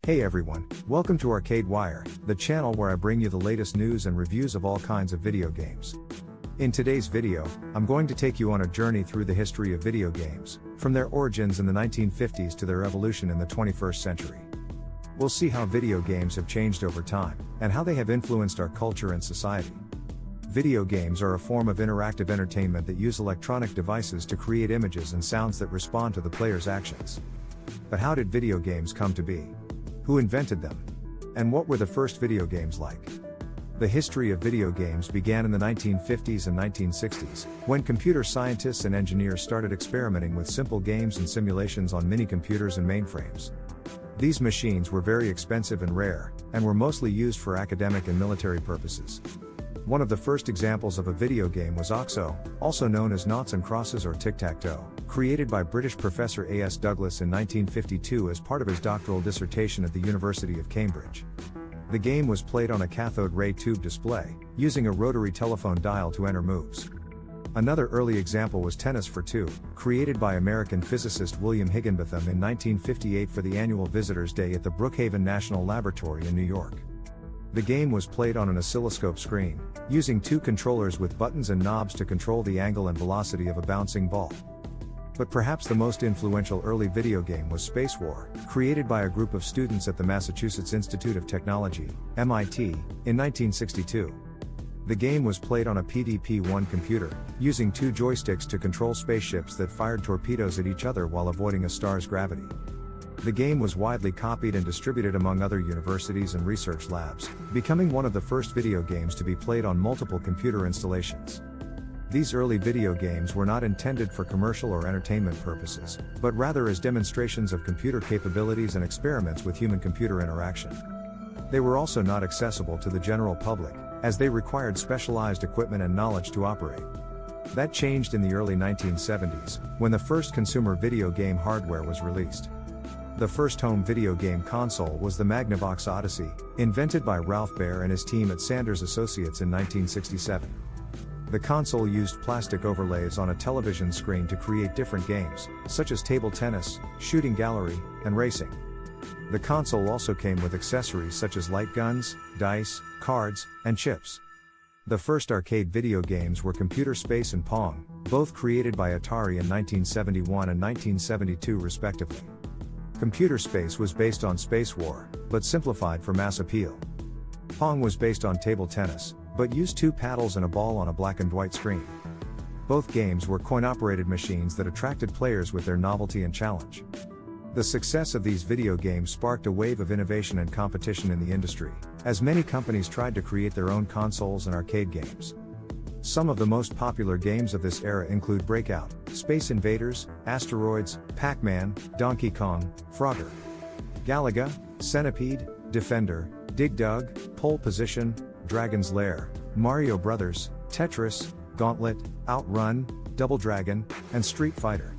Hey everyone, welcome to Arcade Wire, the channel where I bring you the latest news and reviews of all kinds of video games. In today's video, I'm going to take you on a journey through the history of video games, from their origins in the 1950s to their evolution in the 21st century. We'll see how video games have changed over time, and how they have influenced our culture and society. Video games are a form of interactive entertainment that use electronic devices to create images and sounds that respond to the player's actions. But how did video games come to be? Who invented them? And what were the first video games like? The history of video games began in the 1950s and 1960s, when computer scientists and engineers started experimenting with simple games and simulations on mini-computers and mainframes. These machines were very expensive and rare, and were mostly used for academic and military purposes. One of the first examples of a video game was OXO, also known as Noughts and Crosses or Tic-Tac-Toe, created by British professor A.S. Douglas in 1952 as part of his doctoral dissertation at the University of Cambridge. The game was played on a cathode ray tube display, using a rotary telephone dial to enter moves. Another early example was Tennis for Two, created by American physicist William Higginbotham in 1958 for the annual Visitors' Day at the Brookhaven National Laboratory in New York. The game was played on an oscilloscope screen, using two controllers with buttons and knobs to control the angle and velocity of a bouncing ball. But perhaps the most influential early video game was Spacewar, created by a group of students at the Massachusetts Institute of Technology, MIT, in 1962. The game was played on a PDP-1 computer, using two joysticks to control spaceships that fired torpedoes at each other while avoiding a star's gravity. The game was widely copied and distributed among other universities and research labs, becoming one of the first video games to be played on multiple computer installations. These early video games were not intended for commercial or entertainment purposes, but rather as demonstrations of computer capabilities and experiments with human-computer interaction. They were also not accessible to the general public, as they required specialized equipment and knowledge to operate. That changed in the early 1970s, when the first consumer video game hardware was released. The first home video game console was the Magnavox Odyssey, invented by Ralph Baer and his team at Sanders Associates in 1967. The console used plastic overlays on a television screen to create different games, such as table tennis, shooting gallery, and racing. The console also came with accessories such as light guns, dice, cards, and chips. The first arcade video games were Computer Space and Pong, both created by Atari in 1971 and 1972 respectively. Computer Space was based on Spacewar, but simplified for mass appeal. Pong was based on table tennis, but used two paddles and a ball on a black and white screen. Both games were coin-operated machines that attracted players with their novelty and challenge. The success of these video games sparked a wave of innovation and competition in the industry, as many companies tried to create their own consoles and arcade games. Some of the most popular games of this era include Breakout, Space Invaders, Asteroids, Pac-Man, Donkey Kong, Frogger, Galaga, Centipede, Defender, Dig Dug, Pole Position, Dragon's Lair, Mario Bros., Tetris, Gauntlet, Outrun, Double Dragon, and Street Fighter.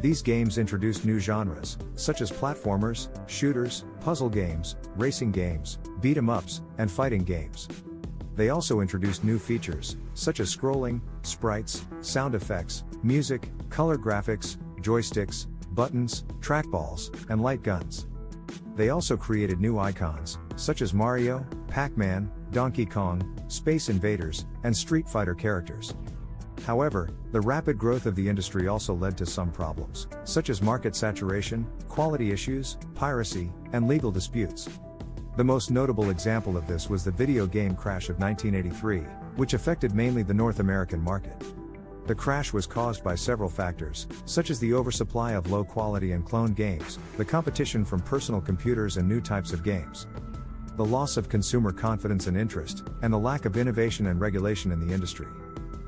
These games introduced new genres, such as platformers, shooters, puzzle games, racing games, beat-em-ups, and fighting games. They also introduced new features, such as scrolling, sprites, sound effects, music, color graphics, joysticks, buttons, trackballs, and light guns. They also created new icons, such as Mario, Pac-Man, Donkey Kong, Space Invaders, and Street Fighter characters. However, the rapid growth of the industry also led to some problems, such as market saturation, quality issues, piracy, and legal disputes. The most notable example of this was the video game crash of 1983, which affected mainly the North American market. The crash was caused by several factors, such as the oversupply of low-quality and cloned games, the competition from personal computers and new types of games, the loss of consumer confidence and interest, and the lack of innovation and regulation in the industry.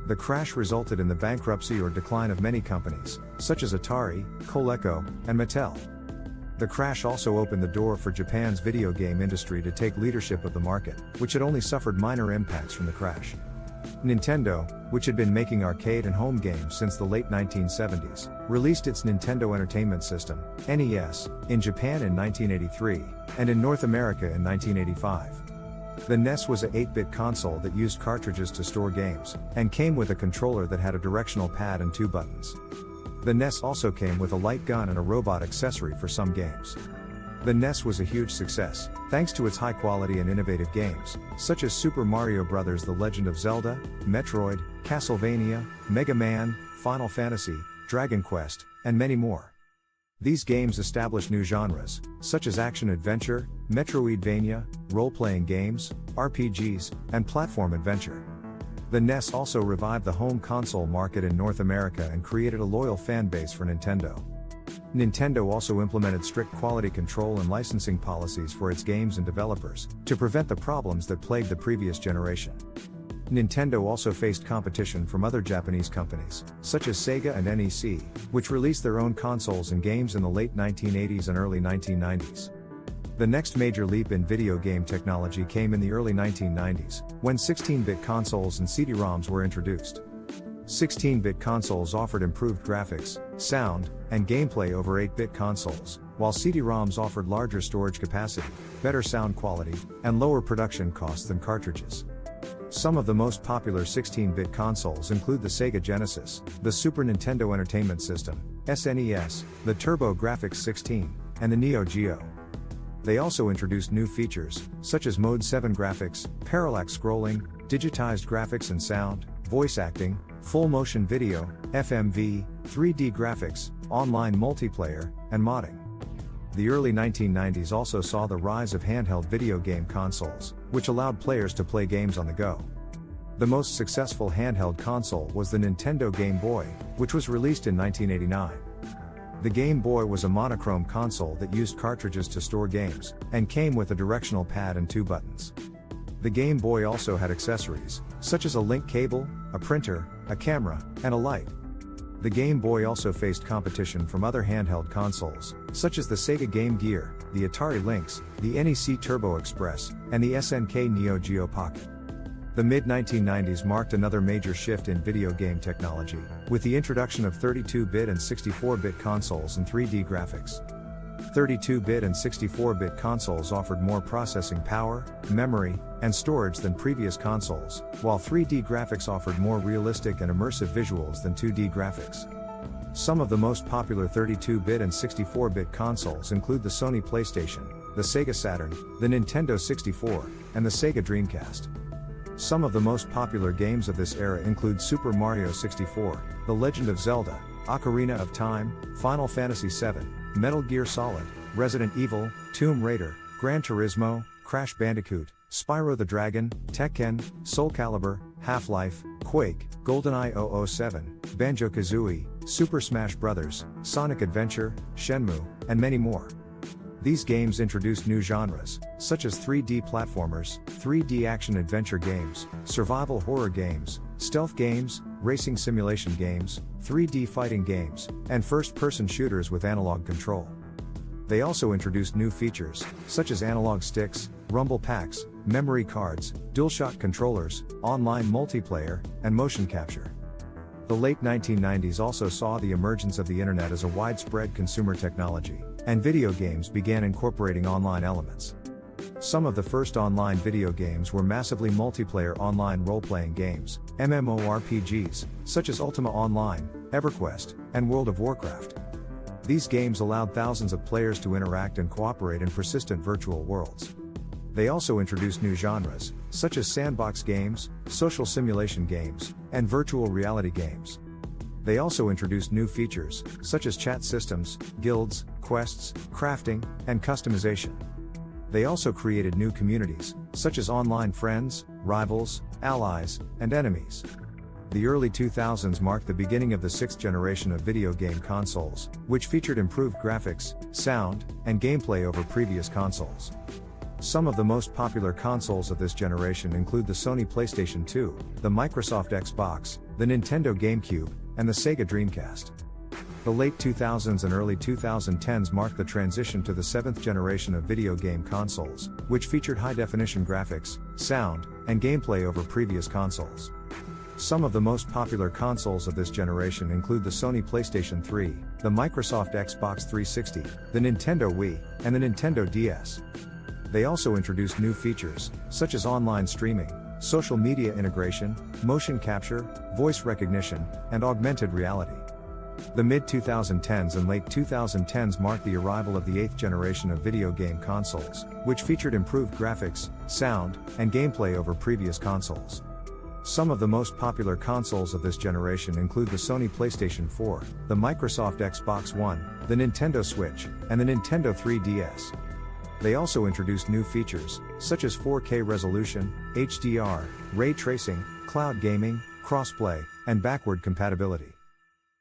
The crash resulted in the bankruptcy or decline of many companies, such as Atari, Coleco, and Mattel. The crash also opened the door for Japan's video game industry to take leadership of the market, which had only suffered minor impacts from the crash. Nintendo, which had been making arcade and home games since the late 1970s, released its Nintendo Entertainment System, NES, in Japan in 1983, and in North America in 1985. The NES was a 8-bit console that used cartridges to store games, and came with a controller that had a directional pad and two buttons. The NES also came with a light gun and a robot accessory for some games. The NES was a huge success, thanks to its high quality and innovative games, such as Super Mario Bros. The Legend of Zelda, Metroid, Castlevania, Mega Man, Final Fantasy, Dragon Quest, and many more. These games established new genres, such as action-adventure, Metroidvania, role-playing games, RPGs, and platform adventure. The NES also revived the home console market in North America and created a loyal fan base for Nintendo. Nintendo also implemented strict quality control and licensing policies for its games and developers, to prevent the problems that plagued the previous generation. Nintendo also faced competition from other Japanese companies, such as Sega and NEC, which released their own consoles and games in the late 1980s and early 1990s. The next major leap in video game technology came in the early 1990s, when 16-bit consoles and CD-ROMs were introduced. 16-bit consoles offered improved graphics, sound, and gameplay over 8-bit consoles, while CD-ROMs offered larger storage capacity, better sound quality, and lower production costs than cartridges. Some of the most popular 16-bit consoles include the Sega Genesis, the Super Nintendo Entertainment System, SNES, the TurboGrafx 16, and the Neo Geo. They also introduced new features, such as Mode 7 graphics, parallax scrolling, digitized graphics and sound, voice acting, full motion video, FMV, 3D graphics, online multiplayer, and modding. The early 1990s also saw the rise of handheld video game consoles, which allowed players to play games on the go. The most successful handheld console was the Nintendo Game Boy, which was released in 1989. The Game Boy was a monochrome console that used cartridges to store games, and came with a directional pad and 2 buttons. The Game Boy also had accessories, such as a link cable, a printer, a camera, and a light. The Game Boy also faced competition from other handheld consoles, such as the Sega Game Gear, the Atari Lynx, the NEC Turbo Express, and the SNK Neo Geo Pocket. The mid-1990s marked another major shift in video game technology, with the introduction of 32-bit and 64-bit consoles and 3D graphics. 32-bit and 64-bit consoles offered more processing power, memory, and storage than previous consoles, while 3D graphics offered more realistic and immersive visuals than 2D graphics. Some of the most popular 32-bit and 64-bit consoles include the Sony PlayStation, the Sega Saturn, the Nintendo 64, and the Sega Dreamcast. Some of the most popular games of this era include Super Mario 64, The Legend of Zelda, Ocarina of Time, Final Fantasy VII, Metal Gear Solid, Resident Evil, Tomb Raider, Gran Turismo, Crash Bandicoot, Spyro the Dragon, Tekken, Soul Calibur, Half-Life, Quake, GoldenEye 007, Banjo-Kazooie, Super Smash Bros., Sonic Adventure, Shenmue, and many more. These games introduced new genres, such as 3D platformers, 3D action-adventure games, survival horror games, stealth games, racing simulation games, 3D fighting games, and first-person shooters with analog control. They also introduced new features, such as analog sticks, rumble packs, memory cards, DualShock controllers, online multiplayer, and motion capture. The late 1990s also saw the emergence of the internet as a widespread consumer technology, and video games began incorporating online elements. Some of the first online video games were massively multiplayer online role-playing games, MMORPGs, such as Ultima Online, EverQuest, and World of Warcraft. These games allowed thousands of players to interact and cooperate in persistent virtual worlds. They also introduced new genres, such as sandbox games, social simulation games, and virtual reality games. They also introduced new features, such as chat systems, guilds, quests, crafting, and customization. They also created new communities, such as online friends, rivals, allies, and enemies. The early 2000s marked the beginning of the 6th generation of video game consoles, which featured improved graphics, sound, and gameplay over previous consoles. Some of the most popular consoles of this generation include the Sony PlayStation 2, the Microsoft Xbox, the Nintendo GameCube, and the Sega Dreamcast. The late 2000s and early 2010s marked the transition to the 7th generation of video game consoles, which featured high-definition graphics, sound, and gameplay over previous consoles. Some of the most popular consoles of this generation include the Sony PlayStation 3, the Microsoft Xbox 360, the Nintendo Wii, and the Nintendo DS. They also introduced new features, such as online streaming, social media integration, motion capture, voice recognition, and augmented reality. The mid-2010s and late 2010s marked the arrival of the 8th generation of video game consoles, which featured improved graphics, sound, and gameplay over previous consoles. Some of the most popular consoles of this generation include the Sony PlayStation 4, the Microsoft Xbox One, the Nintendo Switch, and the Nintendo 3DS. They also introduced new features, such as 4K resolution, HDR, ray tracing, cloud gaming, crossplay, and backward compatibility.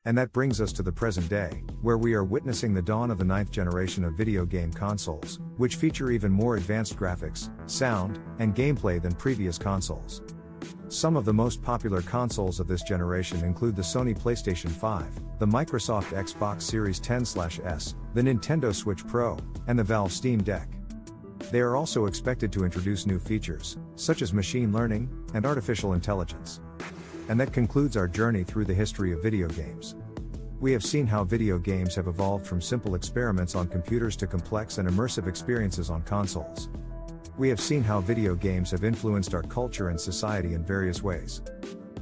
And that brings us to the present day, where we are witnessing the dawn of the 9th generation of video game consoles, which feature even more advanced graphics, sound, and gameplay than previous consoles. Some of the most popular consoles of this generation include the Sony PlayStation 5, the Microsoft Xbox Series X/S, the Nintendo Switch Pro, and the Valve Steam Deck. They are also expected to introduce new features, such as machine learning and artificial intelligence. And that concludes our journey through the history of video games. We have seen how video games have evolved from simple experiments on computers to complex and immersive experiences on consoles. We have seen how video games have influenced our culture and society in various ways.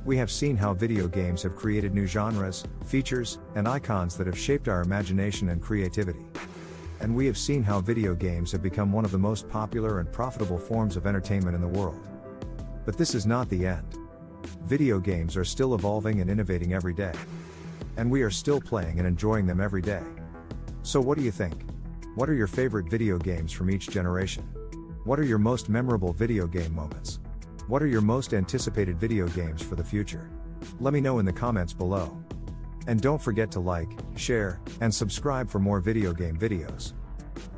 We have seen how video games have created new genres, features, and icons that have shaped our imagination and creativity. And we have seen how video games have become one of the most popular and profitable forms of entertainment in the world. But this is not the end. Video games are still evolving and innovating every day. And we are still playing and enjoying them every day. So what do you think? What are your favorite video games from each generation? What are your most memorable video game moments? What are your most anticipated video games for the future? Let me know in the comments below. And don't forget to like, share, and subscribe for more video game videos.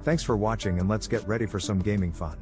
Thanks for watching, and let's get ready for some gaming fun.